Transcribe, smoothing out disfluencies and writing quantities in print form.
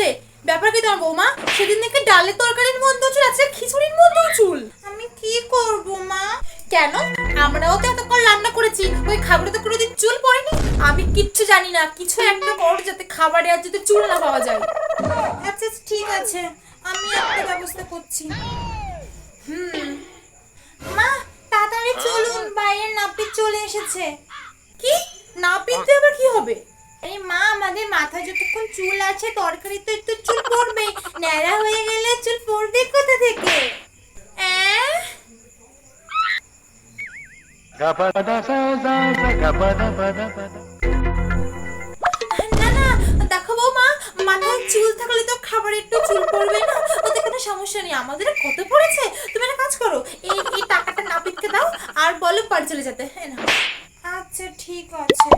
যে ব্যাপার কি তোমার বৌমা, সেদিন থেকে ডালের তরকারির মধ্যেও চুল আছে, খিচুড়ির মধ্যেও চুল। আমি কি করব মা? কেন? আমরাও তো এতক্ষণ রান্না করেছি, ওই খাবারে তো কোনোদিন চুল পড়েনি। আমি কিচ্ছু জানি না, কিছু একটা কর যাতে খাবারে আর যাতে চুল না পাওয়া যায়। আচ্ছা ঠিক আছে, আমি একটা ব্যবস্থা করছি। মা তাড়াতাড়ি চলুন, বাইরের নাপিত চলে এসেছে। কি নাপিত আবার কি হবে? আরে মা, আমাদের মাথায় যতক্ষণ চুল আছে তরকারি তো একটু চুল পড়বে, ন্যাড়া হয়ে গেলে চুল পড়বে কোথা থেকে? না না, দেখো বৌমা, মাথায় চুল থাকলে তো খাবারে একটু চুল পড়বে না, ওতে কোনো সমস্যা নেই। আমাদের কত পড়েছে, তুমি একটা কাজ করো, এই টাকাটা নাপিতকে দাও আর বলো বাড়ি চলে যেতে। হ্যাঁ না? আচ্ছা ঠিক আছে।